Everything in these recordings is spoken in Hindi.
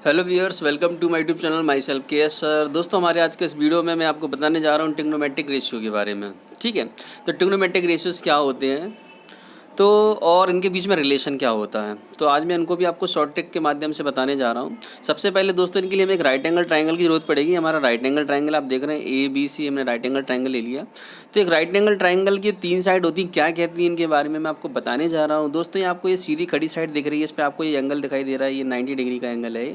Hello viewers, welcome to my YouTube channel myself K S sir. दोस्तों, हमारे आज के इस वीडियो में मैं आपको बताने जा रहा हूँ ट्रिग्नोमेट्रिक रेशियो के बारे में। ठीक है, तो ट्रिग्नोमेट्रिक रेशियोज क्या होते हैं तो और इनके बीच में रिलेशन क्या होता है, तो आज मैं इनको भी आपको शॉर्ट ट्रिक के माध्यम से बताने जा रहा हूँ। सबसे पहले दोस्तों, इनके लिए हमें एक राइट एंगल ट्रायंगल की जरूरत पड़ेगी। हमारा राइट एंगल ट्रायंगल आप देख रहे हैं ए बी सी, हमने राइट एंगल ट्रायंगल ले लिया। तो एक राइट एंगल ट्रायंगल की 3 साइड होती हैं, क्या कहती हैं इनके बारे में मैं आपको बताने जा रहा हूँ। दोस्तों, ये आपको ये सीधी खड़ी साइड दिख रही है, इस पर आपको ये एंगल दिखाई दे रहा है, ये 90 डिग्री का एंगल है।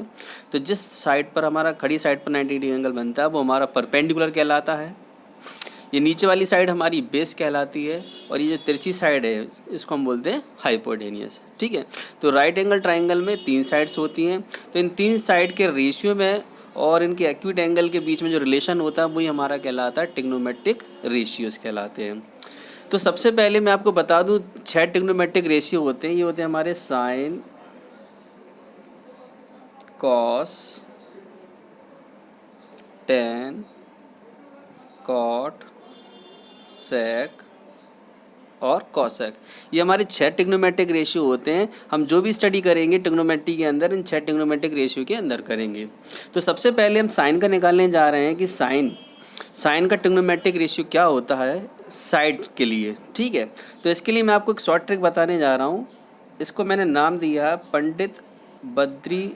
तो जिस साइड पर हमारा खड़ी साइड पर 90 डिग्री एंगल बनता है वो हमारा परपेंडिकुलर कहलाता है। ये नीचे वाली साइड हमारी बेस कहलाती है, और ये जो तिरछी साइड है इसको हम बोलते हैं हाइपोटेनियस। ठीक है, तो राइट एंगल ट्रायंगल में 3 साइड्स होती हैं। तो इन 3 साइड के रेशियो में और इनके एक्यूट एंगल के बीच में जो रिलेशन होता है वही हमारा कहलाता है ट्रिग्नोमेट्रिक रेशियोज कहलाते हैं। तो सबसे पहले मैं आपको बता दूं 6 ट्रिग्नोमेट्रिक रेशियो होते हैं। ये होते हैं हमारे साइन, कॉस, टेन, कॉट, सेक और कॉसेक। ये हमारे 6 ट्रिग्नोमेट्रिक रेशियो होते हैं। हम जो भी स्टडी करेंगे ट्रिग्नोमेट्री के अंदर इन 6 ट्रिग्नोमेट्रिक रेशियो के अंदर करेंगे। तो सबसे पहले हम साइन का निकालने जा रहे हैं कि साइन का ट्रिग्नोमेट्रिक रेशियो क्या होता है साइड के लिए। ठीक है, तो इसके लिए मैं आपको एक शॉर्ट ट्रिक बताने जा रहा हूँ। इसको मैंने नाम दिया है पंडित बद्री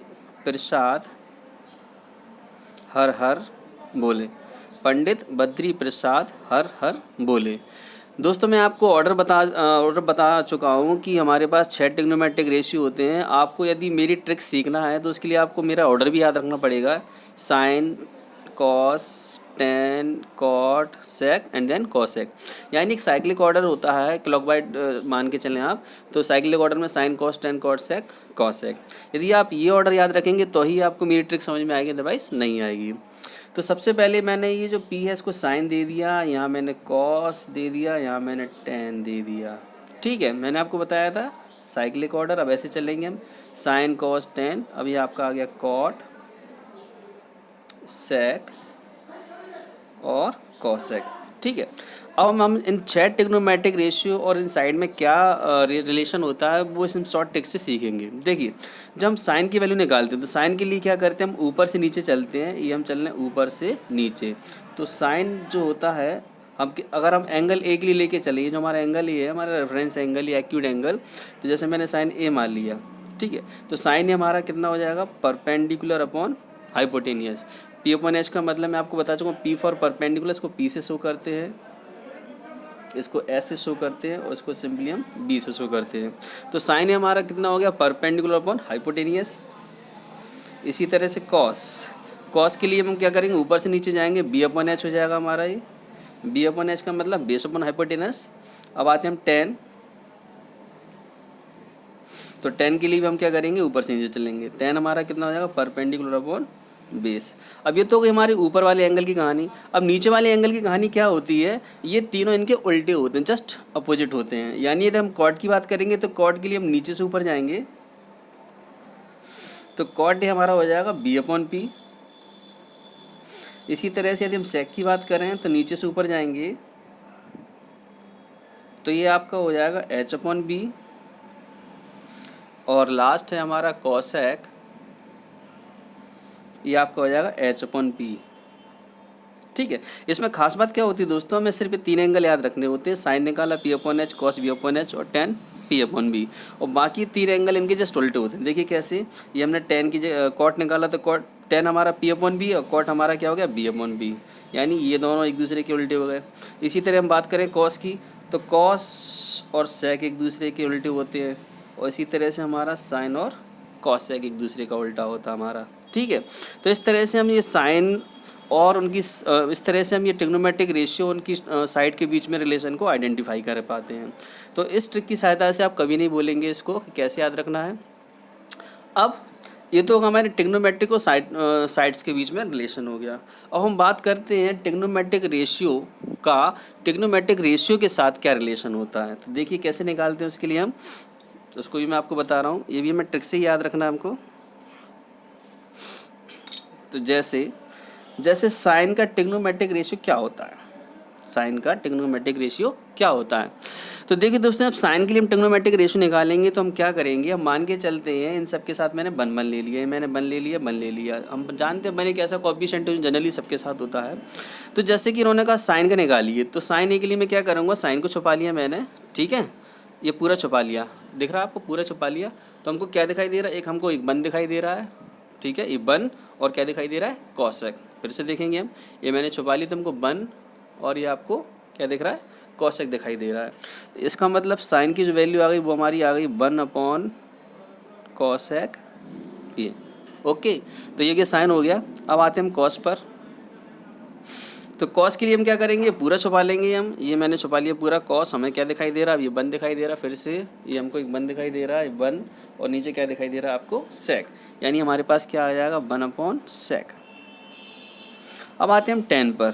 प्रसाद हर हर बोले। पंडित बद्री प्रसाद हर हर बोले। दोस्तों, मैं आपको ऑर्डर बता चुका हूँ कि हमारे पास 6 ट्रिग्नोमेट्रिक रेशियो होते हैं। आपको यदि मेरी ट्रिक सीखना है तो उसके लिए आपको मेरा ऑर्डर भी याद रखना पड़ेगा। Sine, cos, tan, cot, sec and then cosec. यानी एक साइक्लिक ऑर्डर होता है, क्लॉकवाइज मान के चलें आप। तो साइक्लिक ऑर्डर में sign, cos, tan, cot, sec, cosec. यदि आप ये ऑर्डर याद रखेंगे तो ही आपको मेरी ट्रिक समझ में आएगी, अदरवाइज नहीं आएगी। तो सबसे पहले मैंने ये जो पी है इसको साइन दे दिया, यहाँ मैंने कॉस दे दिया, यहाँ मैंने टेन दे दिया। ठीक है, मैंने आपको बताया था साइक्लिक ऑर्डर। अब ऐसे चलेंगे हम, साइन, कॉस, टेन। अब ये आपका आ गया कॉट, सेक और कॉसेक। ठीक है, अब हम इन 6 ट्रिग्नोमेट्रिक रेशियो और इन साइड में क्या रिलेशन होता है वो इस शॉर्ट ट्रिक से सीखेंगे। देखिए, जब हम साइन की वैल्यू निकालते हैं तो साइन के लिए क्या करते हैं, हम ऊपर से नीचे चलते हैं। ये हम चल रहे हैं ऊपर से नीचे। तो साइन जो होता है, हम अगर हम एंगल ए के लिए लेके चले, जो हमारा एंगल ये है, हमारा रेफरेंस एंगल या एक्यूट एंगल। तो जैसे मैंने साइन ए मान लिया, ठीक है, तो साइन ए हमारा कितना हो जाएगा, perpendicular upon hypotenuse. P upon H का मतलब मैं आपको बता चुका हूँ, पी फॉर परपेंडिकुलर, इसको पी से शो करते हैं, इसको एस से शो करते हैं, और इसको सिंपली हम बी से शो करते हैं। तो साइन ए हमारा कितना हो गया, परपेंडिकुलर अपॉन हाइपोटेनियस। इसी तरह से कॉस के लिए हम क्या करेंगे, ऊपर से नीचे जाएंगे, बी अपॉन एच हो जाएगा हमारा ये। बी अपॉन एच का मतलब बेस अपॉन हाइपोटेनस। अब आते हैं हम टेन। तो टेन के लिए भी हम क्या करेंगे, ऊपर से नीचे चलेंगे। टेन हमारा कितना हो जाएगा, परपेंडिकुलर अपॉन बेस। अब ये तो गई हमारी ऊपर वाले एंगल की कहानी। अब नीचे वाले एंगल की कहानी क्या होती है, ये तीनों इनके उल्टे होते हैं, जस्ट अपोजिट होते हैं। यानी यदि हम कॉट की बात करेंगे तो कॉट के लिए हम नीचे से ऊपर जाएंगे, तो कॉट हमारा हो जाएगा बी अपॉन पी। इसी तरह से यदि हम सेक की बात करें तो नीचे से ऊपर जाएंगे, तो ये आपका हो जाएगा एच अपॉन बी। और लास्ट है हमारा कॉसेक, ये आपका हो जाएगा एच अपॉन पी। ठीक है, इसमें खास बात क्या होती है दोस्तों, हमें सिर्फ 3 एंगल याद रखने होते हैं। साइन निकाला P upon H, cos B upon H और टेन पी अपॉन बी। और बाकी 3 एंगल इनके जस्ट उल्टे होते हैं। देखिए कैसे, ये हमने टेन की कॉट निकाला तो कॉट टेन हमारा पी अपॉन बी, और कॉट हमारा क्या हो गया, बी अपॉन बी। यानी ये दोनों एक दूसरे के उल्टे हो गए। इसी तरह हम बात करें कॉस की, तो कॉस और सेक एक दूसरे के उल्टे होते हैं, और इसी तरह से हमारा साइन और कॉसेक एक दूसरे का उल्टा होता हमारा। ठीक है, तो इस तरह से हम ये साइन और उनकी इस तरह से हम ये ट्रिग्नोमेट्रिक रेशियो उनकी साइड के बीच में रिलेशन को आइडेंटिफाई कर पाते हैं। तो इस ट्रिक की सहायता से आप कभी नहीं बोलेंगे इसको कि कैसे याद रखना है। अब ये तो हमारे ट्रिग्नोमेट्रिक और साइड्स के बीच में रिलेशन हो गया। अब हम बात करते हैं ट्रिग्नोमेट्रिक रेशियो का ट्रिग्नोमेट्रिक रेशियो के साथ क्या रिलेशन होता है। तो देखिए कैसे निकालते हैं, उसके लिए हम उसको भी मैं आपको बता रहा हूँ। ये भी हमें ट्रिक से ही याद रखना है हमको। तो जैसे साइन का ट्रिग्नोमेट्रिक रेशियो क्या होता है, साइन का ट्रिग्नोमेट्रिक रेशियो क्या होता है। तो देखिए दोस्तों, अब साइन के लिए हम ट्रिग्नोमेट्रिक रेशियो निकालेंगे तो हम क्या करेंगे, हम मान के चलते हैं इन सब के साथ मैंने बन ले लिया, मैंने बन ले लिया, बन ले लिया। हम जानते हैं बन एक ऐसा कोएफिशिएंट है जो जनरली सबके साथ होता है। तो जैसे कि इन्होंने कहा साइन का निकालिए, तो साइन ए के लिए मैं क्या करूँगा, साइन को छुपा लिया मैंने, ठीक है, ये पूरा छुपा लिया, दिख रहा है आपको, पूरा छुपा लिया। तो हमको क्या दिखाई दे रहा है, एक हमको एक बन दिखाई दे रहा है, ठीक है, ये बन, और क्या दिखाई दे रहा है, कॉसेक। फिर से देखेंगे हम, ये मैंने छुपा ली तो हमको बन, और ये आपको क्या दिख रहा है, कॉसेक दिखाई दे रहा है। तो इसका मतलब साइन की जो वैल्यू आ गई वो हमारी आ गई 1 कॉसेक ये। ओके, तो ये साइन हो गया। अब आते हैं हम कॉस पर। तो कॉस के लिए हम क्या करेंगे, पूरा छुपा लेंगे हम, ये मैंने छुपा लिया पूरा कॉस। हमें क्या दिखाई दे रहा है, अब ये बन दिखाई दे रहा है, फिर से ये हमको एक बन दिखाई दे रहा है, बन, और नीचे क्या दिखाई दे रहा है आपको, सेक। यानी हमारे पास क्या आ जाएगा, 1/sec। अब आते हैं हम टेन पर।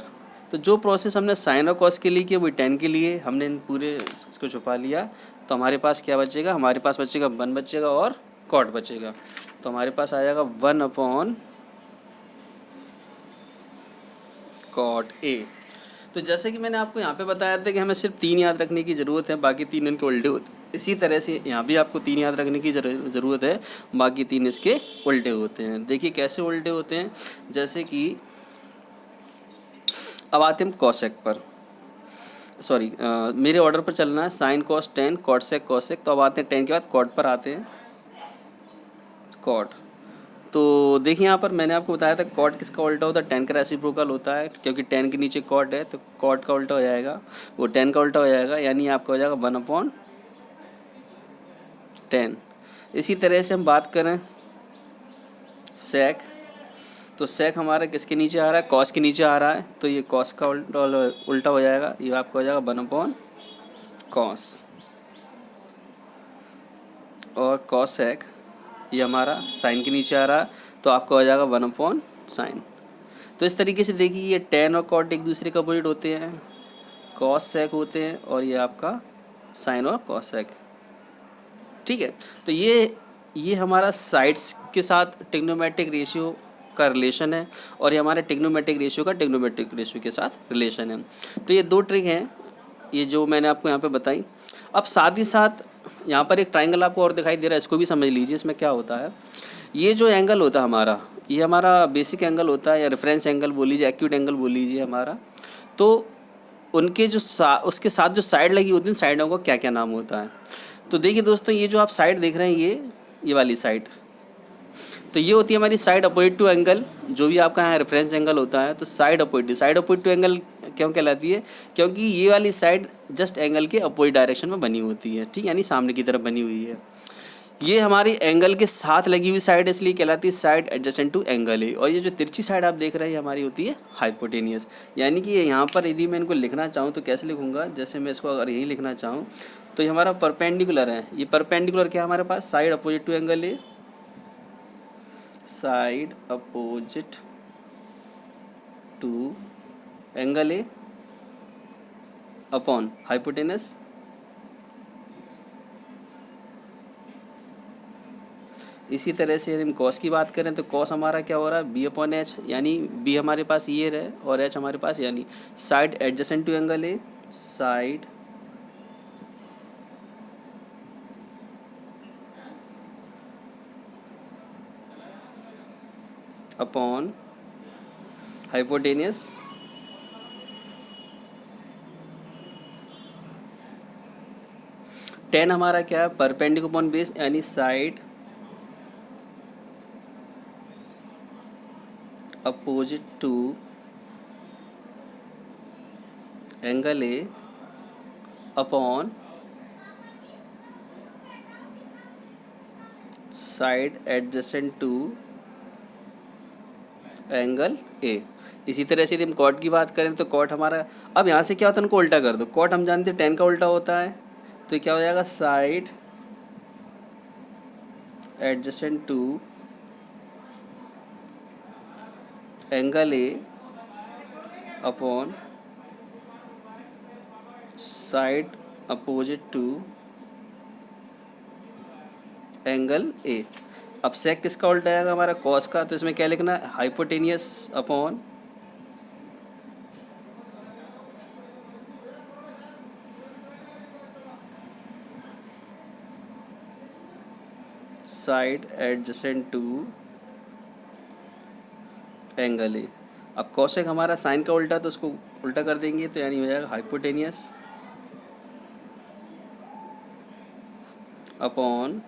तो जो प्रोसेस हमने साइन और कॉस के लिए किया वही टेन के लिए, हमने इन पूरे इसको छुपा लिया। तो हमारे पास क्या बचेगा, हमारे पास बचेगा 1 बचेगा और कॉट बचेगा। तो हमारे पास आ जाएगा 1/cot A। तो जैसे कि मैंने आपको यहाँ पे बताया था कि हमें सिर्फ 3 याद रखने की ज़रूरत है, बाकी 3 इनके उल्टे होते। इसी तरह से यहाँ भी आपको 3 याद रखने की ज़रूरत है, बाकी 3 इसके उल्टे होते हैं। देखिए कैसे उल्टे होते हैं, जैसे कि अब आते हैं कॉसेक पर, सॉरी मेरे ऑर्डर पर चलना है, sine cos tan, cot sec cosec. तो अब आते हैं 10 के बाद कॉट पर आते हैं, कॉट। तो देखिए यहाँ पर मैंने आपको बताया था कॉट किसका उल्टा होता है, 10 का रेसिप्रोकल होता है, क्योंकि 10 के नीचे कॉट है तो कॉट का उल्टा हो जाएगा, वो 10 का उल्टा हो जाएगा, यानी आपका हो जाएगा 1/10। इसी तरह से हम बात करें सेक, तो सेक हमारा किसके नीचे आ रहा है, कॉस के नीचे आ रहा है, तो ये कॉस का उल्टा हो जाएगा, ये आपका हो जाएगा 1/cos। और कॉसेक ये हमारा साइन के नीचे आ रहा है, तो आपका हो जाएगा 1/sin। तो इस तरीके से देखिए ये टेन और कॉट एक दूसरे का अपोजिट होते हैं, कॉस सेक होते हैं, और ये आपका साइन और कॉसेक, ठीक है। तो ये हमारा साइड्स के साथ ट्रिग्नोमेट्रिक रेशियो का रिलेशन है, और ये हमारे ट्रिग्नोमेट्रिक रेशियो का ट्रिग्नोमेट्रिक रेशियो के साथ रिलेशन है। तो ये 2 ट्रिक हैं, ये जो मैंने आपको यहाँ पे बताई। अब साथ ही साथ यहाँ पर एक ट्राइंगल आपको और दिखाई दे रहा है, इसको भी समझ लीजिए। इसमें क्या होता है, ये जो एंगल होता है हमारा, ये हमारा बेसिक एंगल होता है, या रेफरेंस एंगल बोल लीजिए, एक्यूट एंगल बोल लीजिए हमारा। तो उनके जो उसके साथ जो साइड लगी होती है, साइडों का क्या क्या नाम होता है। तो देखिए दोस्तों, ये जो आप साइड देख रहे हैं, ये वाली साइड, तो ये होती है हमारी साइड अपोजिट टू एंगल। जो भी आपका यहाँ रेफरेंस एंगल होता है, तो साइड अपोजिट टू एंगल क्यों कहलाती है, क्योंकि ये वाली साइड जस्ट एंगल के अपोजिट डायरेक्शन में बनी होती है, ठीक है, यानी सामने की तरफ बनी हुई है। ये हमारी एंगल के साथ लगी हुई साइड, इसलिए कहलाती है side adjacent to angle A. और ये जो तिरछी साइड आप देख रहे हैं हमारी होती है हाइपोटेनियस। यानी कि यहाँ पर यदि मैं इनको लिखना चाहूँ तो कैसे लिखूँगा, जैसे मैं इसको अगर यही लिखना चाहूँ तो ये हमारा परपेंडिकुलर है। ये परपेंडिकुलर क्या है हमारे पास, side opposite to angle A, side opposite to angle A upon hypotenuse. इसी तरह से यदि हम कॉस की बात करें तो कॉस हमारा क्या हो रहा है, B/H, यानी B हमारे पास ये रहे और H हमारे पास, यानी side adjacent to angle A, side upon hypotenuse. Tan हमारा क्या है, परपेंडिकुलर अपॉन बेस, यानी side opposite to angle A upon side adjacent to angle A. इसी तरह से यदि हम कॉट की बात करें तो कॉट हमारा, अब यहाँ से क्या होता है, उनको उल्टा कर दो। कॉट हम जानते हैं 10 का उल्टा होता है, तो क्या हो जाएगा, side adjacent to angle A upon side opposite to angle A. अब सेक किसका उल्टा आएगा, हमारा कॉस का, तो इसमें क्या लिखना है, hypotenuse upon side adjacent to angle A. अब कॉसेक हमारा साइन का उल्टा, तो उसको उल्टा कर देंगे तो यानी हो जाएगा hypotenuse upon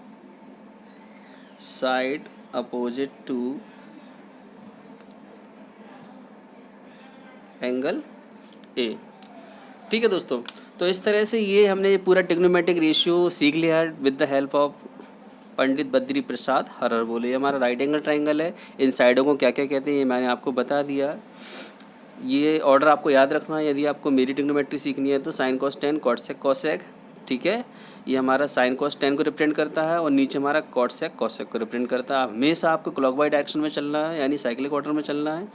side opposite to angle A. ठीक है दोस्तों, तो इस तरह से ये हमने पूरा ट्रिग्नोमेट्रिक रेशियो सीख लिया with the help of Pandit Badri Prasad horror बोले। ये हमारा राइट एंगल ट्राइंगल है। इन साइडों को क्या क्या कहते हैं ये मैंने आपको बता दिया। ये ऑर्डर आपको याद रखना है यदि आपको मेरी ट्रिग्नोमेट्री सीखनी है तो sine cos tan cot cosec. ठीक है, ये हमारा साइन कॉस टेन को रिप्रेजेंट करता है और नीचे हमारा कॉट सेक कॉसेक को रिप्रेजेंट करता है। हमेशा आपको क्लॉकवाइज डायरेक्शन में चलना है यानी साइक्लिक ऑर्डर में चलना है।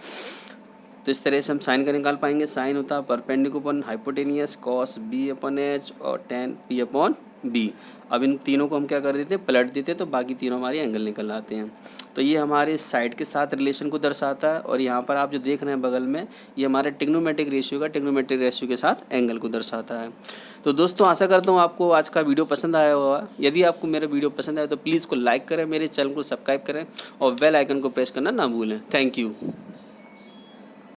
तो इस तरह से हम साइन का निकाल पाएंगे। साइन होता है perpendicular upon hypotenuse cos B upon H और टेन पी अपॉन बी। अब इन तीनों को हम क्या कर देते हैं, पलट देते हैं, तो बाकी तीनों हमारे एंगल निकल आते हैं। तो ये हमारे साइड के साथ रिलेशन को दर्शाता है और यहाँ पर आप जो देख रहे हैं बगल में ये हमारे ट्रिग्नोमेट्रिक रेशियो के साथ एंगल को दर्शाता है। तो दोस्तों आशा करता हूँ आपको आज का वीडियो पसंद आया होगा। यदि आपको मेरा वीडियो पसंद आया तो प्लीज़ को लाइक करें, मेरे चैनल को सब्सक्राइब करें और बेल आइकन को प्रेस करना ना भूलें। Thank you.